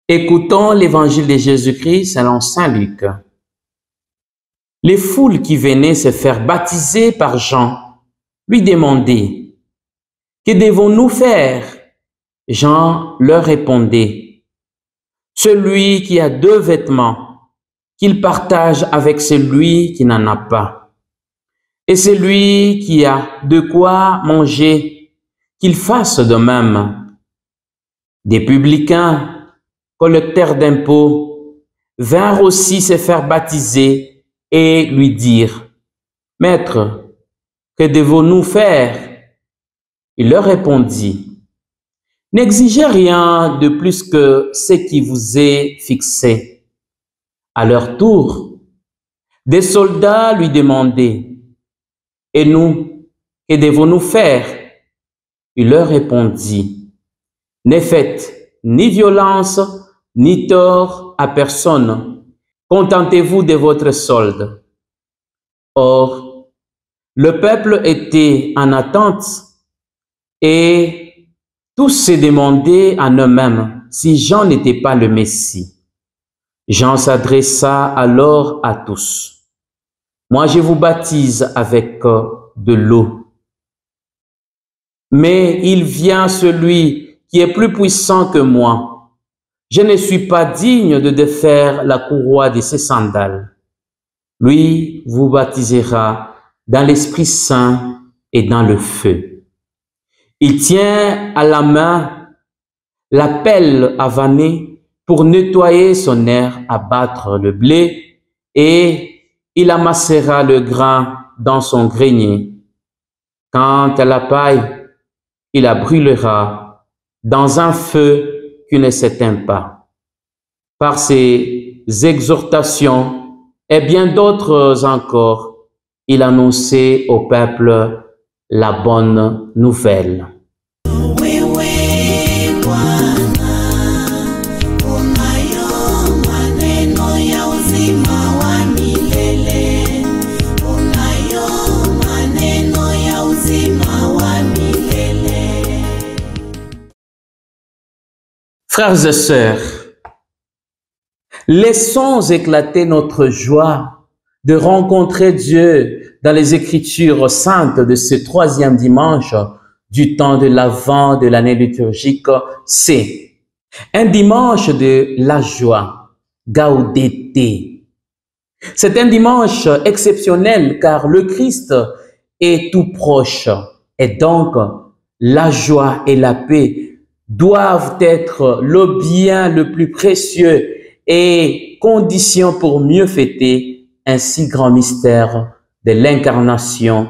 Écoutons l'évangile de Jésus-Christ selon saint Luc. Les foules qui venaient se faire baptiser par Jean lui demandaient « Que devons-nous faire ?» Jean leur répondait « Celui qui a 2 vêtements, qu'il partage avec celui qui n'en a pas. Et celui qui a de quoi manger, qu'il fasse de même. » Des publicains, collecteurs d'impôts, vinrent aussi se faire baptiser et lui dire « Maître, que devons-nous faire ?» Il leur répondit « N'exigez rien de plus que ce qui vous est fixé. » À leur tour, des soldats lui demandaient « Et nous, que devons-nous faire ?» Il leur répondit « Ne faites ni violence, ni tort à personne. Contentez-vous de votre solde. » Or, le peuple était en attente et tous se demandaient en eux-mêmes si Jean n'était pas le Messie. Jean s'adressa alors à tous. « Moi, je vous baptise avec de l'eau. Mais il vient celui qui est plus puissant que moi. Je ne suis pas digne de défaire la courroie de ses sandales. Lui vous baptisera dans l'Esprit Saint et dans le feu. Il tient à la main la pelle avanée pour nettoyer son aire à battre le blé, et il amassera le grain dans son grenier. Quant à la paille, il la brûlera dans un feu qui ne s'éteint pas. » Par ces exhortations et bien d'autres encore, il annonçait au peuple la bonne nouvelle. Frères et sœurs, laissons éclater notre joie de rencontrer Dieu dans les Écritures saintes de ce 3e dimanche du temps de l'Avent de l'année liturgique. C'est un dimanche de la joie, Gaudete. C'est un dimanche exceptionnel car le Christ est tout proche et donc la joie et la paix doivent être le bien le plus précieux et condition pour mieux fêter un si grand mystère de l'incarnation,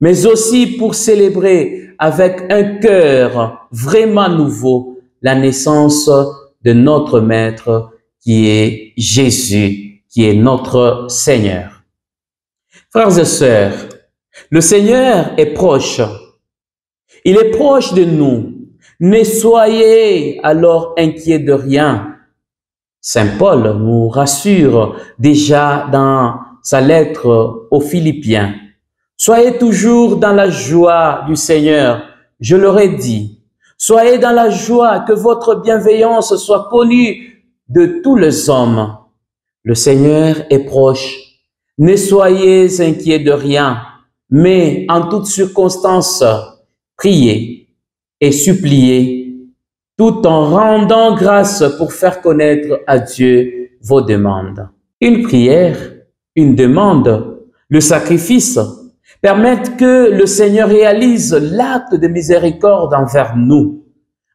mais aussi pour célébrer avec un cœur vraiment nouveau la naissance de notre Maître qui est Jésus, qui est notre Seigneur. Frères et sœurs, le Seigneur est proche. Il est proche de nous. Ne soyez alors inquiets de rien. Saint Paul nous rassure déjà dans sa lettre aux Philippiens. Soyez toujours dans la joie du Seigneur. Je leur ai dit, soyez dans la joie, que votre bienveillance soit connue de tous les hommes. Le Seigneur est proche. Ne soyez inquiets de rien, mais en toutes circonstances, priez et suppliez, tout en rendant grâce pour faire connaître à Dieu vos demandes. Une prière, une demande, le sacrifice permettent que le Seigneur réalise l'acte de miséricorde envers nous,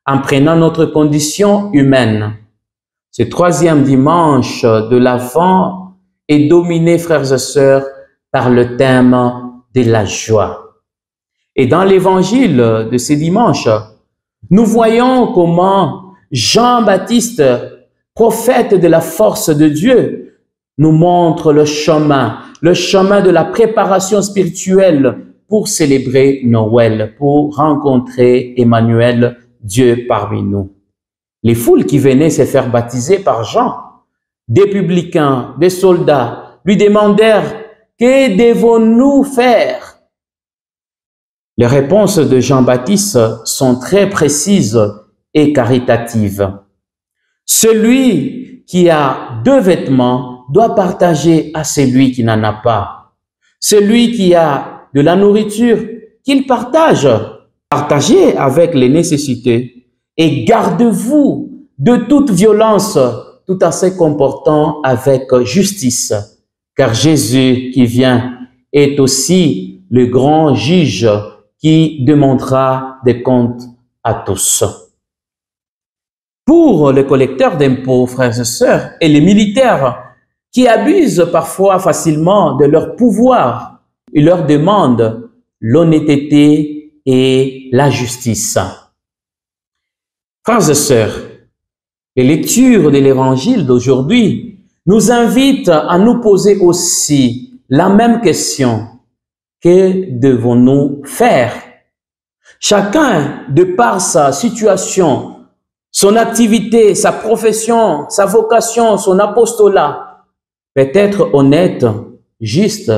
en prenant notre condition humaine. Ce 3e dimanche de l'Avent est dominé, frères et sœurs, par le thème de la joie. Et dans l'évangile de ce dimanche, nous voyons comment Jean-Baptiste, prophète de la force de Dieu, nous montre le chemin de la préparation spirituelle pour célébrer Noël, pour rencontrer Emmanuel, Dieu parmi nous. Les foules qui venaient se faire baptiser par Jean, des publicains, des soldats, lui demandèrent « Que devons-nous faire ?» Les réponses de Jean-Baptiste sont très précises et caritatives. Celui qui a 2 vêtements doit partager à celui qui n'en a pas. Celui qui a de la nourriture, qu'il partage. Partagez avec les nécessités et gardez-vous de toute violence, tout en se comportant avec justice. Car Jésus qui vient est aussi le grand juge qui demandera des comptes à tous. Pour les collecteurs d'impôts, frères et sœurs, et les militaires qui abusent parfois facilement de leur pouvoir, ils leur demandent l'honnêteté et la justice. Frères et sœurs, les lectures de l'Évangile d'aujourd'hui nous invitent à nous poser aussi la même question. Que devons-nous faire? Chacun, de par sa situation, son activité, sa profession, sa vocation, son apostolat, peut être honnête, juste,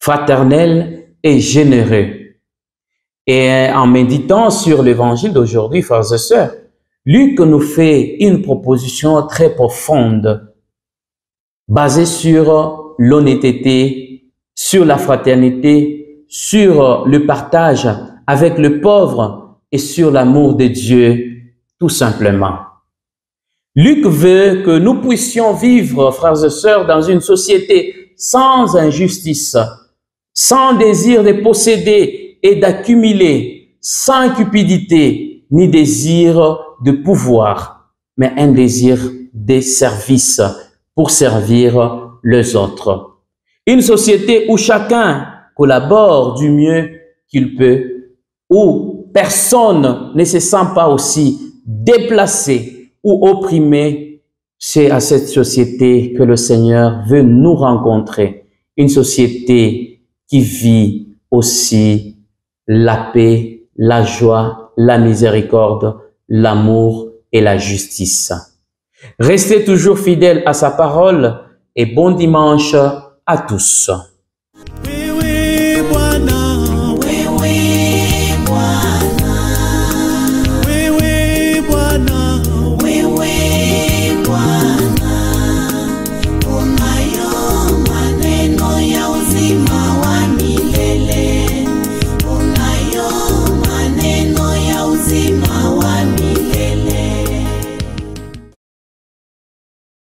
fraternel et généreux. Et en méditant sur l'évangile d'aujourd'hui, frères et sœurs, Luc nous fait une proposition très profonde, basée sur l'honnêteté, sur la fraternité, sur le partage avec le pauvre et sur l'amour de Dieu, tout simplement. Luc veut que nous puissions vivre, frères et sœurs, dans une société sans injustice, sans désir de posséder et d'accumuler, sans cupidité ni désir de pouvoir, mais un désir de service pour servir les autres. Une société où chacun collabore du mieux qu'il peut, où personne ne se sent pas aussi déplacé ou opprimé. C'est à cette société que le Seigneur veut nous rencontrer. Une société qui vit aussi la paix, la joie, la miséricorde, l'amour et la justice. Restez toujours fidèles à sa parole et bon dimanche à tous. Oui, oui, Bwana. Oui, oui.